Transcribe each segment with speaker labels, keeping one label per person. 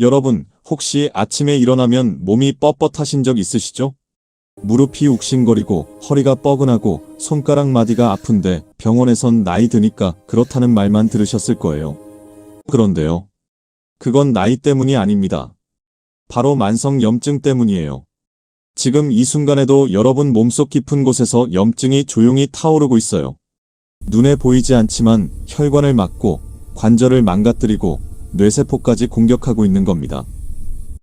Speaker 1: 여러분, 혹시 아침에 일어나면 몸이 뻣뻣하신 적 있으시죠? 무릎이 욱신거리고 허리가 뻐근하고 손가락 마디가 아픈데 병원에선 나이 드니까 그렇다는 말만 들으셨을 거예요. 그런데요. 그건 나이 때문이 아닙니다. 바로 만성 염증 때문이에요. 지금 이 순간에도 여러분 몸속 깊은 곳에서 염증이 조용히 타오르고 있어요. 눈에 보이지 않지만 혈관을 막고 관절을 망가뜨리고 뇌세포까지 공격하고 있는 겁니다.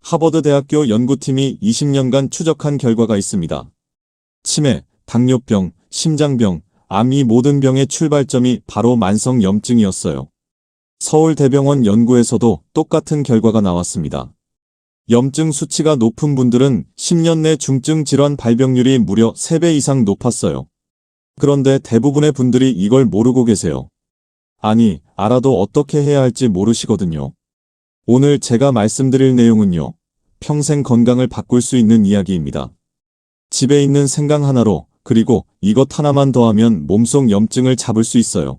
Speaker 1: 하버드 대학교 연구팀이 20년간 추적한 결과가 있습니다. 치매, 당뇨병, 심장병, 암 이 모든 병의 출발점이 바로 만성 염증이었어요. 서울대병원 연구에서도 똑같은 결과가 나왔습니다. 염증 수치가 높은 분들은 10년 내 중증 질환 발병률이 무려 3배 이상 높았어요. 그런데 대부분의 분들이 이걸 모르고 계세요. 아니, 알아도 어떻게 해야 할지 모르시거든요. 오늘 제가 말씀드릴 내용은요, 평생 건강을 바꿀 수 있는 이야기입니다. 집에 있는 생강 하나로, 그리고 이것 하나만 더하면 몸속 염증을 잡을 수 있어요.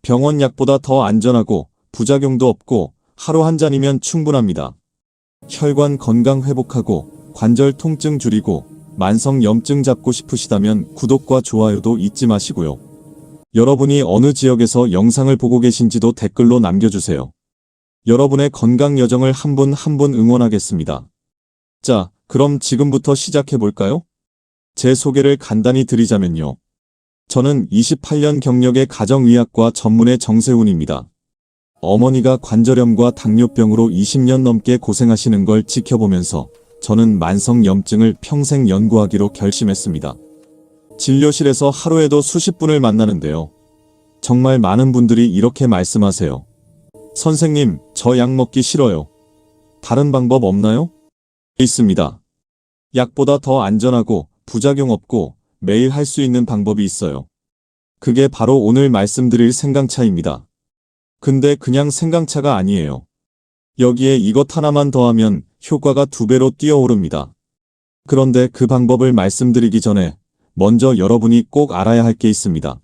Speaker 1: 병원 약보다 더 안전하고 부작용도 없고 하루 한 잔이면 충분합니다. 혈관 건강 회복하고 관절 통증 줄이고 만성 염증 잡고 싶으시다면 구독과 좋아요도 잊지 마시고요. 여러분이 어느 지역에서 영상을 보고 계신지도 댓글로 남겨주세요. 여러분의 건강 여정을 한 분 한 분 응원하겠습니다. 자, 그럼 지금부터 시작해볼까요? 제 소개를 간단히 드리자면요. 저는 28년 경력의 가정의학과 전문의 정세훈입니다. 어머니가 관절염과 당뇨병으로 20년 넘게 고생하시는 걸 지켜보면서 저는 만성 염증을 평생 연구하기로 결심했습니다. 진료실에서 하루에도 수십 분을 만나는데요. 정말 많은 분들이 이렇게 말씀하세요. 선생님, 저 약 먹기 싫어요. 다른 방법 없나요? 있습니다. 약보다 더 안전하고 부작용 없고 매일 할 수 있는 방법이 있어요. 그게 바로 오늘 말씀드릴 생강차입니다. 근데 그냥 생강차가 아니에요. 여기에 이것 하나만 더하면 효과가 2배로 뛰어오릅니다. 그런데 그 방법을 말씀드리기 전에 먼저 여러분이 꼭 알아야 할 게 있습니다.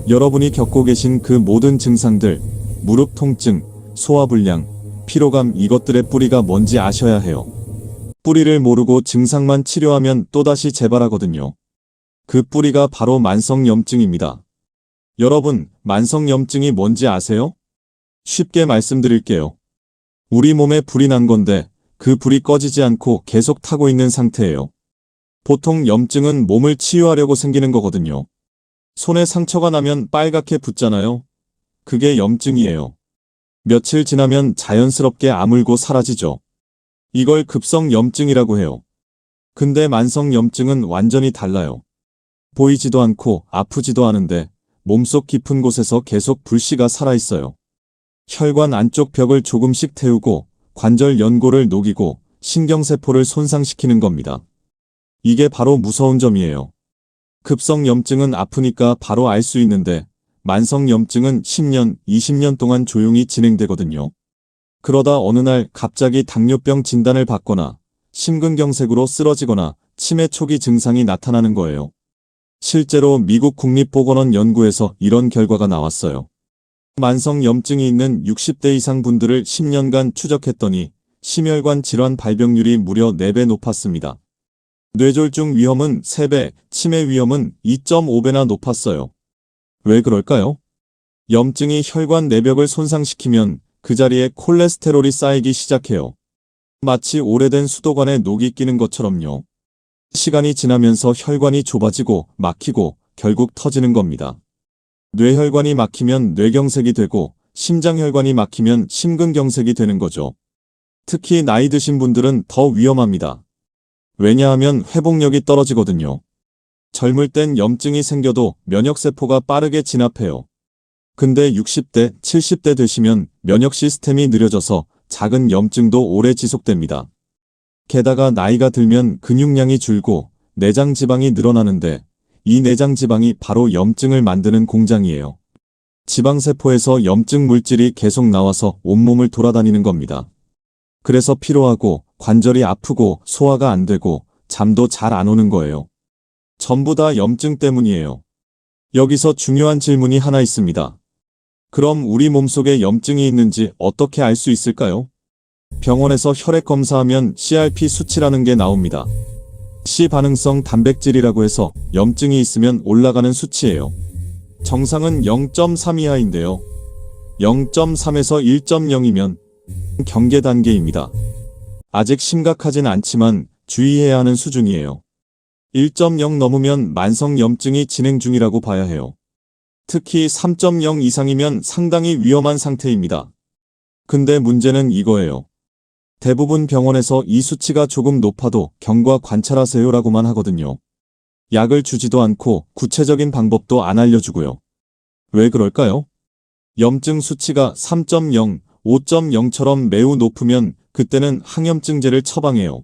Speaker 1: 여러분이 겪고 계신 그 모든 증상들, 무릎 통증, 소화불량, 피로감 이것들의 뿌리가 뭔지 아셔야 해요. 뿌리를 모르고 증상만 치료하면 또다시 재발하거든요. 그 뿌리가 바로 만성염증입니다. 여러분, 만성염증이 뭔지 아세요? 쉽게 말씀드릴게요. 우리 몸에 불이 난 건데 그 불이 꺼지지 않고 계속 타고 있는 상태예요. 보통 염증은 몸을 치유하려고 생기는 거거든요. 손에 상처가 나면 빨갛게 붓잖아요. 그게 염증이에요. 며칠 지나면 자연스럽게 아물고 사라지죠. 이걸 급성염증이라고 해요. 근데 만성염증은 완전히 달라요. 보이지도 않고 아프지도 않은데 몸속 깊은 곳에서 계속 불씨가 살아있어요. 혈관 안쪽 벽을 조금씩 태우고 관절 연골을 녹이고 신경세포를 손상시키는 겁니다. 이게 바로 무서운 점이에요. 급성염증은 아프니까 바로 알 수 있는데 만성염증은 10년, 20년 동안 조용히 진행되거든요. 그러다 어느 날 갑자기 당뇨병 진단을 받거나 심근경색으로 쓰러지거나 치매 초기 증상이 나타나는 거예요. 실제로 미국 국립보건원 연구에서 이런 결과가 나왔어요. 만성 염증이 있는 60대 이상 분들을 10년간 추적했더니 심혈관 질환 발병률이 무려 4배 높았습니다. 뇌졸중 위험은 3배, 치매 위험은 2.5배나 높았어요. 왜 그럴까요? 염증이 혈관 내벽을 손상시키면 그 자리에 콜레스테롤이 쌓이기 시작해요. 마치 오래된 수도관에 녹이 끼는 것처럼요. 시간이 지나면서 혈관이 좁아지고 막히고 결국 터지는 겁니다. 뇌혈관이 막히면 뇌경색이 되고 심장혈관이 막히면 심근경색이 되는 거죠. 특히 나이 드신 분들은 더 위험합니다. 왜냐하면 회복력이 떨어지거든요. 젊을 땐 염증이 생겨도 면역세포가 빠르게 진압해요. 근데 60대, 70대 되시면 면역 시스템이 느려져서 작은 염증도 오래 지속됩니다. 게다가 나이가 들면 근육량이 줄고 내장 지방이 늘어나는데 이 내장 지방이 바로 염증을 만드는 공장이에요. 지방세포에서 염증 물질이 계속 나와서 온몸을 돌아다니는 겁니다. 그래서 피로하고 관절이 아프고 소화가 안 되고 잠도 잘 안 오는 거예요. 전부 다 염증 때문이에요. 여기서 중요한 질문이 하나 있습니다. 그럼 우리 몸속에 염증이 있는지 어떻게 알 수 있을까요? 병원에서 혈액 검사하면 CRP 수치라는 게 나옵니다. C 반응성 단백질이라고 해서 염증이 있으면 올라가는 수치예요. 정상은 0.3 이하인데요. 0.3에서 1.0이면 경계 단계입니다. 아직 심각하진 않지만 주의해야 하는 수준이에요. 1.0 넘으면 만성 염증이 진행 중이라고 봐야 해요. 특히 3.0 이상이면 상당히 위험한 상태입니다. 근데 문제는 이거예요. 대부분 병원에서 이 수치가 조금 높아도 경과 관찰하세요라고만 하거든요. 약을 주지도 않고 구체적인 방법도 안 알려주고요. 왜 그럴까요? 염증 수치가 3.0, 5.0처럼 매우 높으면 그때는 항염증제를 처방해요.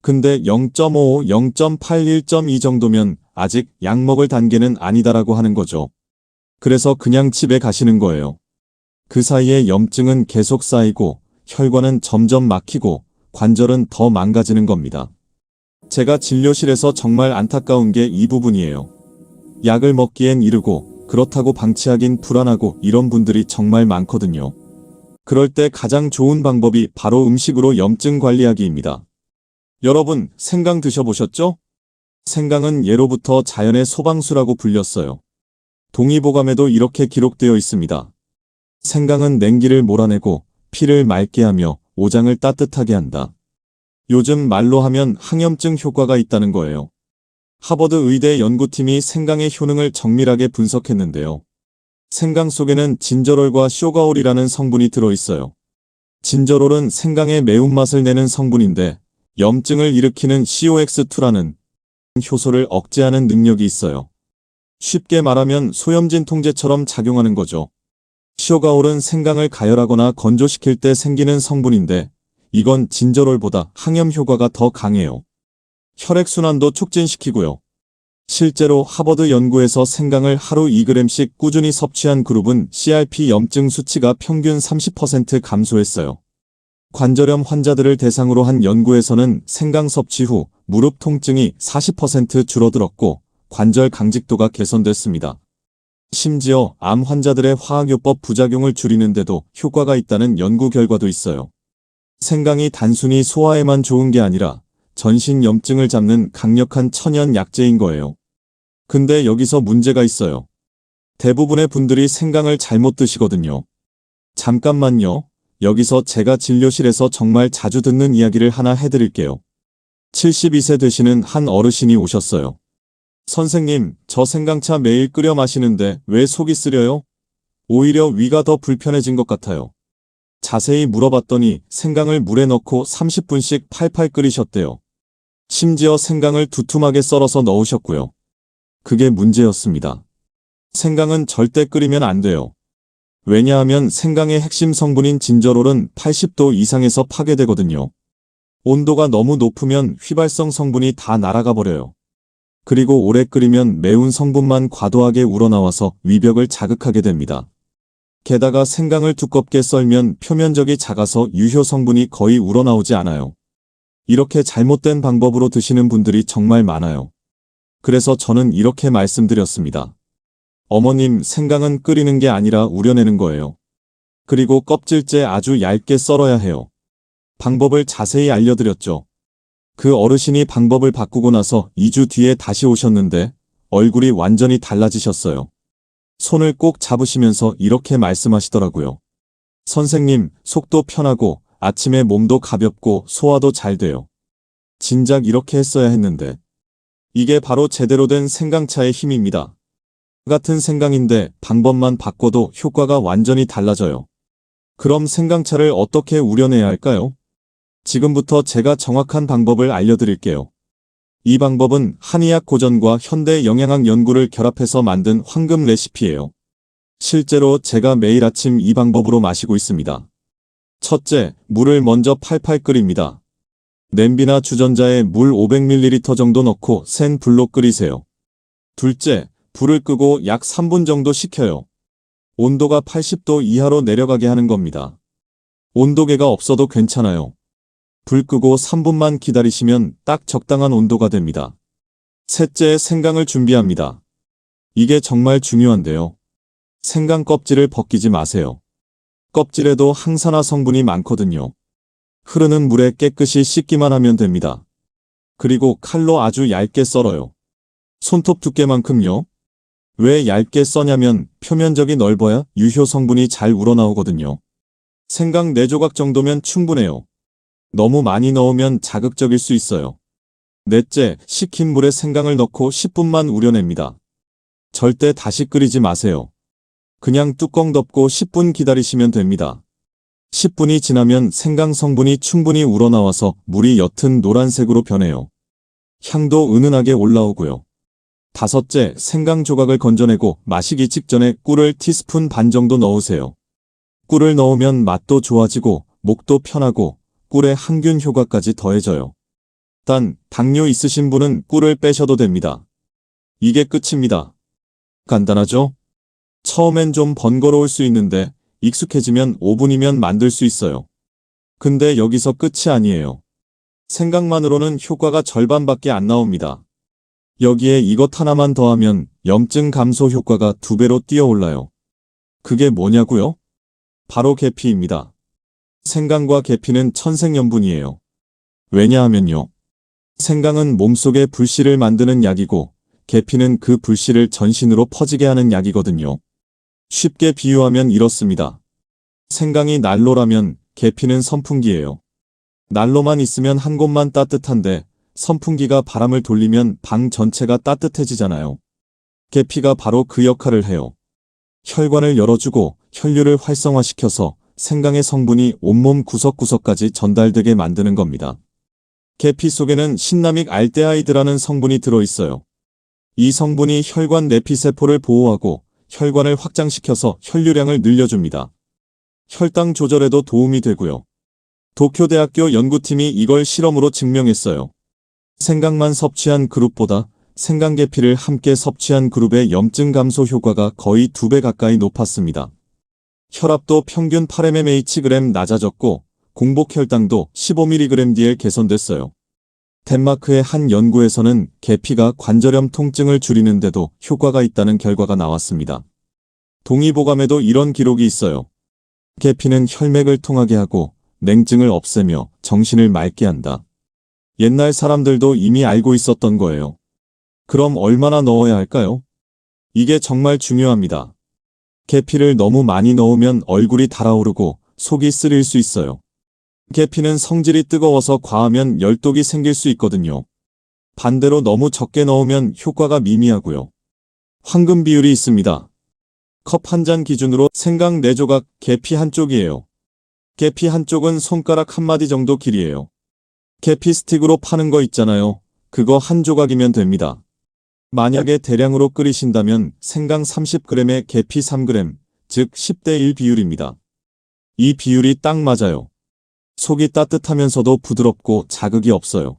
Speaker 1: 근데 0.5, 0.8, 1.2 정도면 아직 약 먹을 단계는 아니다라고 하는 거죠. 그래서 그냥 집에 가시는 거예요. 그 사이에 염증은 계속 쌓이고 혈관은 점점 막히고 관절은 더 망가지는 겁니다. 제가 진료실에서 정말 안타까운 게 이 부분이에요. 약을 먹기엔 이르고 그렇다고 방치하긴 불안하고 이런 분들이 정말 많거든요. 그럴 때 가장 좋은 방법이 바로 음식으로 염증 관리하기입니다. 여러분, 생강 드셔보셨죠? 생강은 예로부터 자연의 소방수라고 불렸어요. 동의보감에도 이렇게 기록되어 있습니다. 생강은 냉기를 몰아내고 피를 맑게 하며 오장을 따뜻하게 한다. 요즘 말로 하면 항염증 효과가 있다는 거예요. 하버드 의대 연구팀이 생강의 효능을 정밀하게 분석했는데요. 생강 속에는 진저롤과 쇼가올이라는 성분이 들어있어요. 진저롤은 생강의 매운맛을 내는 성분인데 염증을 일으키는 COX2라는 효소를 억제하는 능력이 있어요. 쉽게 말하면 소염진 통제처럼 작용하는 거죠. 쇼가올은 생강을 가열하거나 건조시킬 때 생기는 성분인데 이건 진저롤보다 항염 효과가 더 강해요. 혈액순환도 촉진시키고요. 실제로 하버드 연구에서 생강을 하루 2g씩 꾸준히 섭취한 그룹은 CRP 염증 수치가 평균 30% 감소했어요. 관절염 환자들을 대상으로 한 연구에서는 생강 섭취 후 무릎 통증이 40% 줄어들었고 관절 강직도가 개선됐습니다. 심지어 암 환자들의 화학요법 부작용을 줄이는데도 효과가 있다는 연구 결과도 있어요. 생강이 단순히 소화에만 좋은 게 아니라 전신 염증을 잡는 강력한 천연 약재인 거예요. 근데 여기서 문제가 있어요. 대부분의 분들이 생강을 잘못 드시거든요. 잠깐만요. 여기서 제가 진료실에서 정말 자주 듣는 이야기를 하나 해드릴게요. 72세 되시는 한 어르신이 오셨어요. 선생님, 저 생강차 매일 끓여 마시는데 왜 속이 쓰려요? 오히려 위가 더 불편해진 것 같아요. 자세히 물어봤더니 생강을 물에 넣고 30분씩 팔팔 끓이셨대요. 심지어 생강을 두툼하게 썰어서 넣으셨고요. 그게 문제였습니다. 생강은 절대 끓이면 안 돼요. 왜냐하면 생강의 핵심 성분인 진저롤은 80도 이상에서 파괴되거든요. 온도가 너무 높으면 휘발성 성분이 다 날아가 버려요. 그리고 오래 끓이면 매운 성분만 과도하게 우러나와서 위벽을 자극하게 됩니다. 게다가 생강을 두껍게 썰면 표면적이 작아서 유효 성분이 거의 우러나오지 않아요. 이렇게 잘못된 방법으로 드시는 분들이 정말 많아요. 그래서 저는 이렇게 말씀드렸습니다. 어머님, 생강은 끓이는 게 아니라 우려내는 거예요. 그리고 껍질째 아주 얇게 썰어야 해요. 방법을 자세히 알려드렸죠. 그 어르신이 방법을 바꾸고 나서 2주 뒤에 다시 오셨는데 얼굴이 완전히 달라지셨어요. 손을 꼭 잡으시면서 이렇게 말씀하시더라고요. 선생님, 속도 편하고 아침에 몸도 가볍고 소화도 잘 돼요. 진작 이렇게 했어야 했는데. 이게 바로 제대로 된 생강차의 힘입니다. 같은 생강인데 방법만 바꿔도 효과가 완전히 달라져요. 그럼 생강차를 어떻게 우려내야 할까요? 지금부터 제가 정확한 방법을 알려드릴게요. 이 방법은 한의학 고전과 현대 영양학 연구를 결합해서 만든 황금 레시피예요. 실제로 제가 매일 아침 이 방법으로 마시고 있습니다. 첫째, 물을 먼저 팔팔 끓입니다. 냄비나 주전자에 물 500ml 정도 넣고 센 불로 끓이세요. 둘째, 불을 끄고 약 3분 정도 식혀요. 온도가 80도 이하로 내려가게 하는 겁니다. 온도계가 없어도 괜찮아요. 불 끄고 3분만 기다리시면 딱 적당한 온도가 됩니다. 셋째, 생강을 준비합니다. 이게 정말 중요한데요. 생강 껍질을 벗기지 마세요. 껍질에도 항산화 성분이 많거든요. 흐르는 물에 깨끗이 씻기만 하면 됩니다. 그리고 칼로 아주 얇게 썰어요. 손톱 두께만큼요. 왜 얇게 써냐면 표면적이 넓어야 유효 성분이 잘 우러나오거든요. 생강 4조각 정도면 충분해요. 너무 많이 넣으면 자극적일 수 있어요. 넷째, 식힌 물에 생강을 넣고 10분만 우려냅니다. 절대 다시 끓이지 마세요. 그냥 뚜껑 덮고 10분 기다리시면 됩니다. 10분이 지나면 생강 성분이 충분히 우러나와서 물이 옅은 노란색으로 변해요. 향도 은은하게 올라오고요. 다섯째, 생강 조각을 건져내고 마시기 직전에 꿀을 티스푼 반 정도 넣으세요. 꿀을 넣으면 맛도 좋아지고 목도 편하고 꿀의 항균 효과까지 더해져요. 단, 당뇨 있으신 분은 꿀을 빼셔도 됩니다. 이게 끝입니다. 간단하죠? 처음엔 좀 번거로울 수 있는데 익숙해지면 5분이면 만들 수 있어요. 근데 여기서 끝이 아니에요. 생강만으로는 효과가 절반밖에 안 나옵니다. 여기에 이것 하나만 더하면 염증 감소 효과가 2배로 뛰어올라요. 그게 뭐냐고요? 바로 계피입니다. 생강과 계피는 천생연분이에요. 왜냐하면요. 생강은 몸속에 불씨를 만드는 약이고 계피는 그 불씨를 전신으로 퍼지게 하는 약이거든요. 쉽게 비유하면 이렇습니다. 생강이 난로라면 계피는 선풍기예요. 난로만 있으면 한 곳만 따뜻한데 선풍기가 바람을 돌리면 방 전체가 따뜻해지잖아요. 계피가 바로 그 역할을 해요. 혈관을 열어주고 혈류를 활성화시켜서 생강의 성분이 온몸 구석구석까지 전달되게 만드는 겁니다. 계피 속에는 신나믹 알데하이드라는 성분이 들어있어요. 이 성분이 혈관 내피세포를 보호하고 혈관을 확장시켜서 혈류량을 늘려줍니다. 혈당 조절에도 도움이 되고요. 도쿄대학교 연구팀이 이걸 실험으로 증명했어요. 생강만 섭취한 그룹보다 생강계피를 함께 섭취한 그룹의 염증 감소 효과가 거의 2배 가까이 높았습니다. 혈압도 평균 8mmg 낮아졌고 공복 혈당도 15mg/dl 개선됐어요. 덴마크의 한 연구에서는 계피가 관절염 통증을 줄이는데도 효과가 있다는 결과가 나왔습니다. 동의보감에도 이런 기록이 있어요. 계피는 혈맥을 통하게 하고 냉증을 없애며 정신을 맑게 한다. 옛날 사람들도 이미 알고 있었던 거예요. 그럼 얼마나 넣어야 할까요? 이게 정말 중요합니다. 계피를 너무 많이 넣으면 얼굴이 달아오르고 속이 쓰릴 수 있어요. 계피는 성질이 뜨거워서 과하면 열독이 생길 수 있거든요. 반대로 너무 적게 넣으면 효과가 미미하고요. 황금 비율이 있습니다. 컵 한 잔 기준으로 생강 4조각, 계피 한쪽이에요. 계피 한쪽은 손가락 한마디 정도 길이에요. 계피 스틱으로 파는 거 있잖아요. 그거 한 조각이면 됩니다. 만약에 대량으로 끓이신다면 생강 30g에 계피 3g, 즉 10대 1 비율입니다. 이 비율이 딱 맞아요. 속이 따뜻하면서도 부드럽고 자극이 없어요.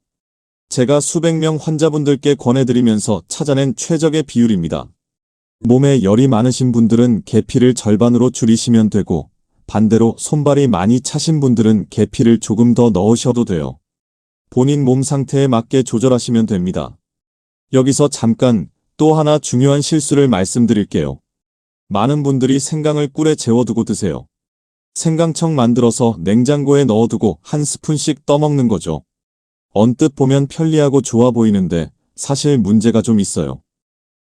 Speaker 1: 제가 수백 명 환자분들께 권해드리면서 찾아낸 최적의 비율입니다. 몸에 열이 많으신 분들은 계피를 절반으로 줄이시면 되고 반대로 손발이 많이 차신 분들은 계피를 조금 더 넣으셔도 돼요. 본인 몸 상태에 맞게 조절하시면 됩니다. 여기서 잠깐 또 하나 중요한 실수를 말씀드릴게요. 많은 분들이 생강을 꿀에 재워두고 드세요. 생강청 만들어서 냉장고에 넣어두고 한 스푼씩 떠먹는 거죠. 언뜻 보면 편리하고 좋아 보이는데 사실 문제가 좀 있어요.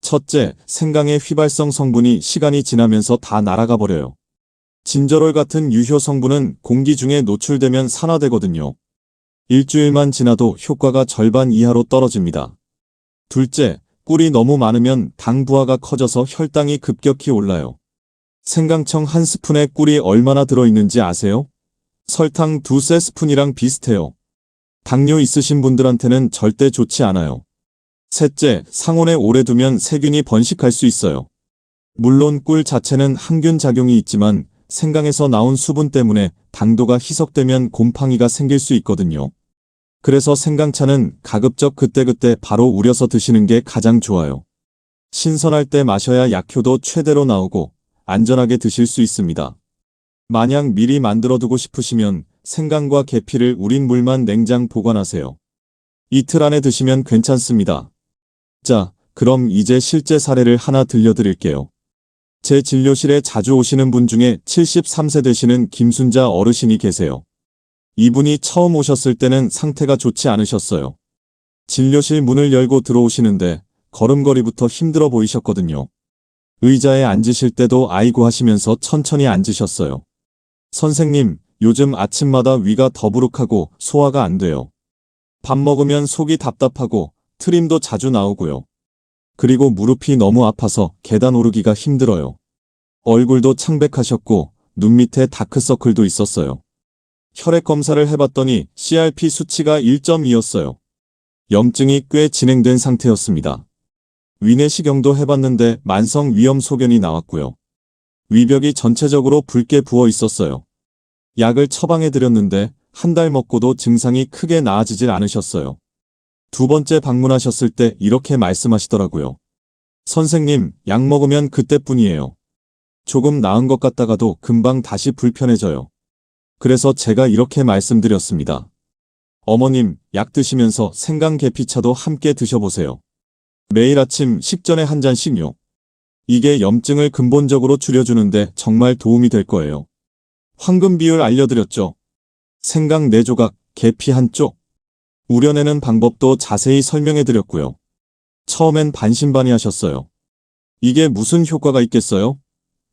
Speaker 1: 첫째, 생강의 휘발성 성분이 시간이 지나면서 다 날아가 버려요. 진저롤 같은 유효 성분은 공기 중에 노출되면 산화되거든요. 일주일만 지나도 효과가 절반 이하로 떨어집니다. 둘째, 꿀이 너무 많으면 당 부하가 커져서 혈당이 급격히 올라요. 생강청 한 스푼에 꿀이 얼마나 들어있는지 아세요? 설탕 2세 스푼이랑 비슷해요. 당뇨 있으신 분들한테는 절대 좋지 않아요. 셋째, 상온에 오래 두면 세균이 번식할 수 있어요. 물론 꿀 자체는 항균 작용이 있지만 생강에서 나온 수분 때문에 당도가 희석되면 곰팡이가 생길 수 있거든요. 그래서 생강차는 가급적 그때그때 바로 우려서 드시는 게 가장 좋아요. 신선할 때 마셔야 약효도 최대로 나오고 안전하게 드실 수 있습니다. 만약 미리 만들어두고 싶으시면 생강과 계피를 우린 물만 냉장 보관하세요. 이틀 안에 드시면 괜찮습니다. 자, 그럼 이제 실제 사례를 하나 들려드릴게요. 제 진료실에 자주 오시는 분 중에 73세 되시는 김순자 어르신이 계세요. 이분이 처음 오셨을 때는 상태가 좋지 않으셨어요. 진료실 문을 열고 들어오시는데 걸음걸이부터 힘들어 보이셨거든요. 의자에 앉으실 때도 아이고 하시면서 천천히 앉으셨어요. 선생님, 요즘 아침마다 위가 더부룩하고 소화가 안 돼요. 밥 먹으면 속이 답답하고 트림도 자주 나오고요. 그리고 무릎이 너무 아파서 계단 오르기가 힘들어요. 얼굴도 창백하셨고 눈 밑에 다크서클도 있었어요. 혈액 검사를 해봤더니 CRP 수치가 1.2였어요. 염증이 꽤 진행된 상태였습니다. 위내시경도 해봤는데 만성 위염 소견이 나왔고요. 위벽이 전체적으로 붉게 부어 있었어요. 약을 처방해드렸는데 한 달 먹고도 증상이 크게 나아지질 않으셨어요. 두 번째 방문하셨을 때 이렇게 말씀하시더라고요. 선생님, 약 먹으면 그때뿐이에요. 조금 나은 것 같다가도 금방 다시 불편해져요. 그래서 제가 이렇게 말씀드렸습니다. 어머님, 약 드시면서 생강계피차도 함께 드셔보세요. 매일 아침 식전에 한 잔씩요. 이게 염증을 근본적으로 줄여주는데 정말 도움이 될 거예요. 황금 비율 알려드렸죠. 생강 4조각, 계피 1쪽. 우려내는 방법도 자세히 설명해드렸고요. 처음엔 반신반의하셨어요. 이게 무슨 효과가 있겠어요?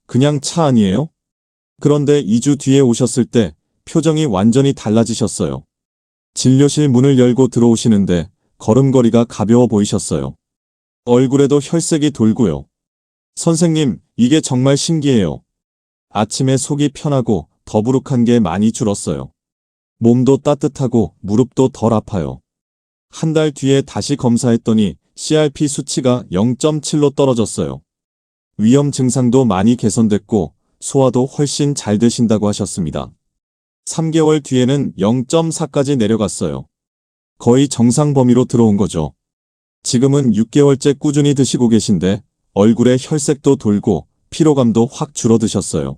Speaker 1: 그냥 차 아니에요? 그런데 2주 뒤에 오셨을 때 표정이 완전히 달라지셨어요. 진료실 문을 열고 들어오시는데 걸음걸이가 가벼워 보이셨어요. 얼굴에도 혈색이 돌고요. 선생님, 이게 정말 신기해요. 아침에 속이 편하고 더부룩한 게 많이 줄었어요. 몸도 따뜻하고 무릎도 덜 아파요. 한 달 뒤에 다시 검사했더니 CRP 수치가 0.7로 떨어졌어요. 위염 증상도 많이 개선됐고 소화도 훨씬 잘 되신다고 하셨습니다. 3개월 뒤에는 0.4까지 내려갔어요. 거의 정상 범위로 들어온 거죠. 지금은 6개월째 꾸준히 드시고 계신데 얼굴에 혈색도 돌고 피로감도 확 줄어드셨어요.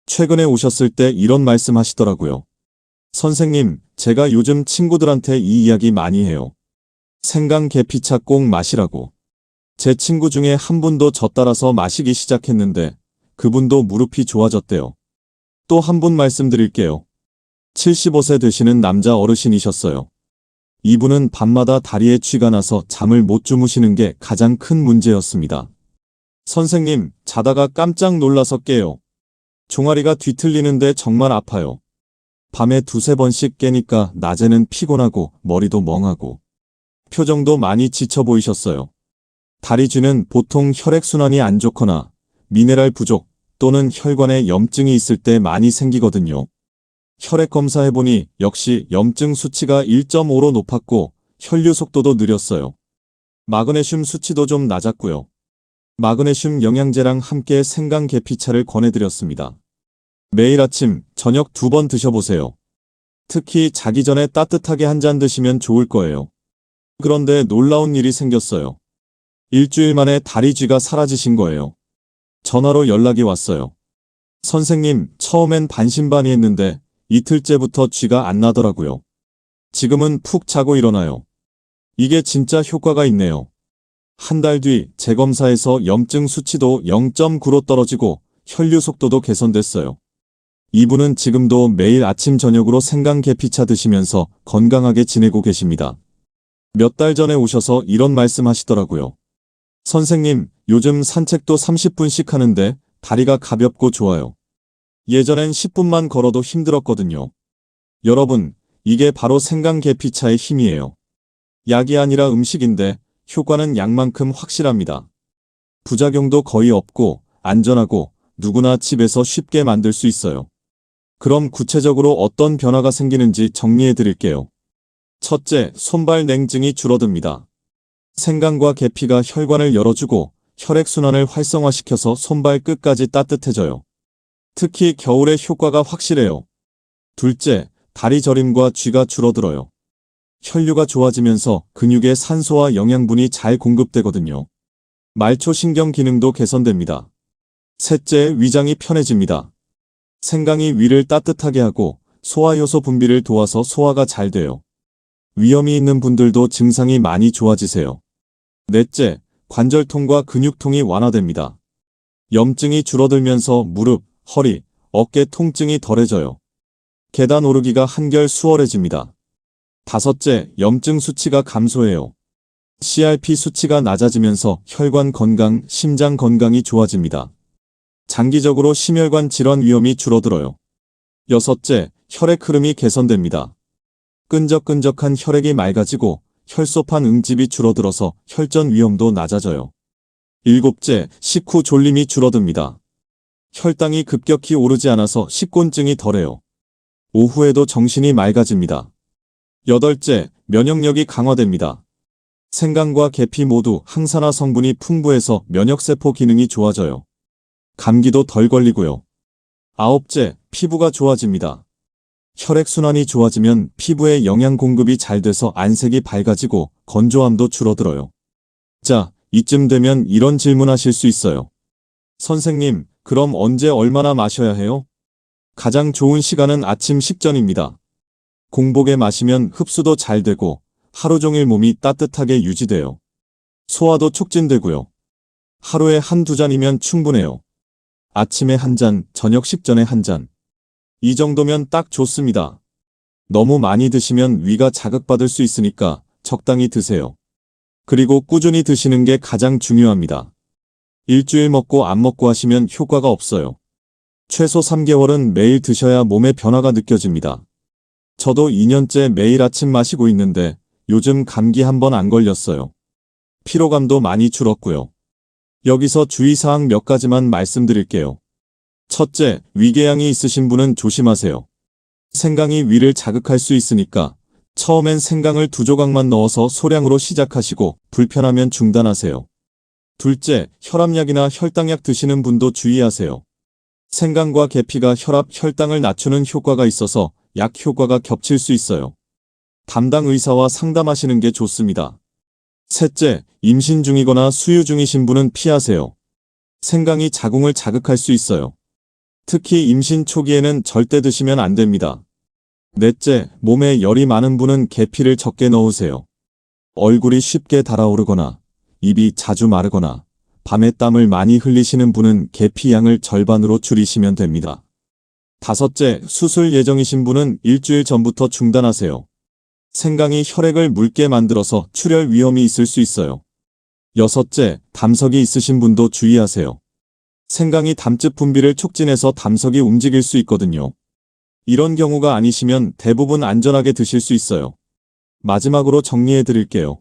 Speaker 1: 최근에 오셨을 때 이런 말씀 하시더라고요. 선생님, 제가 요즘 친구들한테 이 이야기 많이 해요. 생강계피차 꼭 마시라고. 제 친구 중에 한 분도 저 따라서 마시기 시작했는데 그분도 무릎이 좋아졌대요. 또 한 분 말씀드릴게요. 75세 되시는 남자 어르신이셨어요. 이분은 밤마다 다리에 쥐가 나서 잠을 못 주무시는 게 가장 큰 문제였습니다. 선생님, 자다가 깜짝 놀라서 깨요. 종아리가 뒤틀리는데 정말 아파요. 밤에 2~3번씩 깨니까 낮에는 피곤하고 머리도 멍하고 표정도 많이 지쳐 보이셨어요. 다리 쥐는 보통 혈액순환이 안 좋거나 미네랄 부족 또는 혈관에 염증이 있을 때 많이 생기거든요. 혈액 검사해보니 역시 염증 수치가 1.5로 높았고 혈류 속도도 느렸어요. 마그네슘 수치도 좀 낮았고요. 마그네슘 영양제랑 함께 생강계피차를 권해드렸습니다. 매일 아침, 저녁 2번 드셔보세요. 특히 자기 전에 따뜻하게 한 잔 드시면 좋을 거예요. 그런데 놀라운 일이 생겼어요. 일주일 만에 다리 쥐가 사라지신 거예요. 전화로 연락이 왔어요. 선생님, 처음엔 반신반의했는데 이틀째부터 쥐가 안 나더라고요. 지금은 푹 자고 일어나요. 이게 진짜 효과가 있네요. 한 달 뒤 재검사에서 염증 수치도 0.9로 떨어지고 혈류 속도도 개선됐어요. 이분은 지금도 매일 아침 저녁으로 생강계피차 드시면서 건강하게 지내고 계십니다. 몇 달 전에 오셔서 이런 말씀 하시더라고요. 선생님, 요즘 산책도 30분씩 하는데 다리가 가볍고 좋아요. 예전엔 10분만 걸어도 힘들었거든요. 여러분, 이게 바로 생강계피차의 힘이에요. 약이 아니라 음식인데 효과는 약만큼 확실합니다. 부작용도 거의 없고 안전하고 누구나 집에서 쉽게 만들 수 있어요. 그럼 구체적으로 어떤 변화가 생기는지 정리해 드릴게요. 첫째, 손발 냉증이 줄어듭니다. 생강과 계피가 혈관을 열어주고 혈액순환을 활성화시켜서 손발 끝까지 따뜻해져요. 특히 겨울에 효과가 확실해요. 둘째, 다리 저림과 쥐가 줄어들어요. 혈류가 좋아지면서 근육에 산소와 영양분이 잘 공급되거든요. 말초신경 기능도 개선됩니다. 셋째, 위장이 편해집니다. 생강이 위를 따뜻하게 하고 소화효소 분비를 도와서 소화가 잘 돼요. 위염이 있는 분들도 증상이 많이 좋아지세요. 넷째, 관절통과 근육통이 완화됩니다. 염증이 줄어들면서 무릎, 허리, 어깨 통증이 덜해져요. 계단 오르기가 한결 수월해집니다. 다섯째, 염증 수치가 감소해요. CRP 수치가 낮아지면서 혈관 건강, 심장 건강이 좋아집니다. 장기적으로 심혈관 질환 위험이 줄어들어요. 여섯째, 혈액 흐름이 개선됩니다. 끈적끈적한 혈액이 맑아지고 혈소판 응집이 줄어들어서 혈전 위험도 낮아져요. 일곱째, 식후 졸림이 줄어듭니다. 혈당이 급격히 오르지 않아서 식곤증이 덜해요. 오후에도 정신이 맑아집니다. 여덟째, 면역력이 강화됩니다. 생강과 계피 모두 항산화 성분이 풍부해서 면역세포 기능이 좋아져요. 감기도 덜 걸리고요. 아홉째, 피부가 좋아집니다. 혈액순환이 좋아지면 피부에 영양 공급이 잘 돼서 안색이 밝아지고 건조함도 줄어들어요. 자, 이쯤 되면 이런 질문하실 수 있어요. 선생님, 그럼 언제 얼마나 마셔야 해요? 가장 좋은 시간은 아침 식전입니다. 공복에 마시면 흡수도 잘 되고 하루 종일 몸이 따뜻하게 유지돼요. 소화도 촉진되고요. 하루에 한두 잔이면 충분해요. 아침에 한 잔, 저녁 식전에 한 잔. 이 정도면 딱 좋습니다. 너무 많이 드시면 위가 자극받을 수 있으니까 적당히 드세요. 그리고 꾸준히 드시는 게 가장 중요합니다. 일주일 먹고 안 먹고 하시면 효과가 없어요. 최소 3개월은 매일 드셔야 몸의 변화가 느껴집니다. 저도 2년째 매일 아침 마시고 있는데 요즘 감기 한 번 안 걸렸어요. 피로감도 많이 줄었고요. 여기서 주의사항 몇 가지만 말씀드릴게요. 첫째, 위궤양이 있으신 분은 조심하세요. 생강이 위를 자극할 수 있으니까 처음엔 생강을 2조각만 넣어서 소량으로 시작하시고 불편하면 중단하세요. 둘째, 혈압약이나 혈당약 드시는 분도 주의하세요. 생강과 계피가 혈압, 혈당을 낮추는 효과가 있어서 약 효과가 겹칠 수 있어요. 담당 의사와 상담하시는 게 좋습니다. 셋째, 임신 중이거나 수유 중이신 분은 피하세요. 생강이 자궁을 자극할 수 있어요. 특히 임신 초기에는 절대 드시면 안 됩니다. 넷째, 몸에 열이 많은 분은 계피를 적게 넣으세요. 얼굴이 쉽게 달아오르거나 입이 자주 마르거나 밤에 땀을 많이 흘리시는 분은 계피 양을 절반으로 줄이시면 됩니다. 다섯째, 수술 예정이신 분은 일주일 전부터 중단하세요. 생강이 혈액을 묽게 만들어서 출혈 위험이 있을 수 있어요. 여섯째, 담석이 있으신 분도 주의하세요. 생강이 담즙 분비를 촉진해서 담석이 움직일 수 있거든요. 이런 경우가 아니시면 대부분 안전하게 드실 수 있어요. 마지막으로 정리해 드릴게요.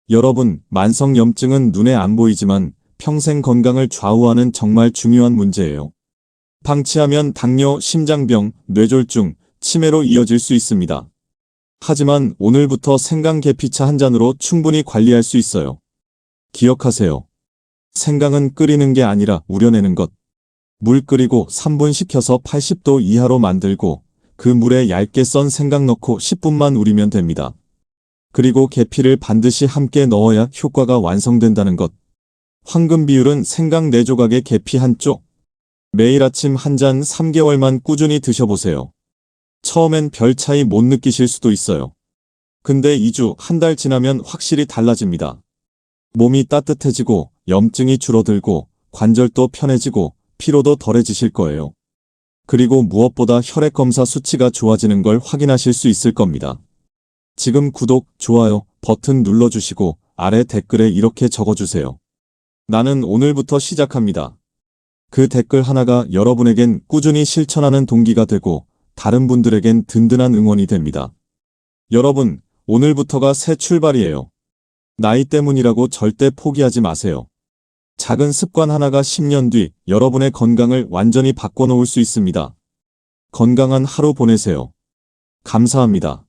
Speaker 1: 여러분, 만성염증은 눈에 안 보이지만 평생 건강을 좌우하는 정말 중요한 문제예요. 방치하면 당뇨, 심장병, 뇌졸중, 치매로 이어질 수 있습니다. 하지만 오늘부터 생강 계피차 한 잔으로 충분히 관리할 수 있어요. 기억하세요. 생강은 끓이는 게 아니라 우려내는 것. 물 끓이고 3분 식혀서 80도 이하로 만들고 그 물에 얇게 썬 생강 넣고 10분만 우리면 됩니다. 그리고 계피를 반드시 함께 넣어야 효과가 완성된다는 것. 황금 비율은 생강 4조각에 계피 1쪽. 매일 아침 한 잔 3개월만 꾸준히 드셔보세요. 처음엔 별 차이 못 느끼실 수도 있어요. 근데 2주, 한 달 지나면 확실히 달라집니다. 몸이 따뜻해지고 염증이 줄어들고 관절도 편해지고 피로도 덜해지실 거예요. 그리고 무엇보다 혈액 검사 수치가 좋아지는 걸 확인하실 수 있을 겁니다. 지금 구독, 좋아요 버튼 눌러주시고 아래 댓글에 이렇게 적어주세요. 나는 오늘부터 시작합니다. 그 댓글 하나가 여러분에겐 꾸준히 실천하는 동기가 되고 다른 분들에겐 든든한 응원이 됩니다. 여러분, 오늘부터가 새 출발이에요. 나이 때문이라고 절대 포기하지 마세요. 작은 습관 하나가 10년 뒤 여러분의 건강을 완전히 바꿔놓을 수 있습니다. 건강한 하루 보내세요. 감사합니다.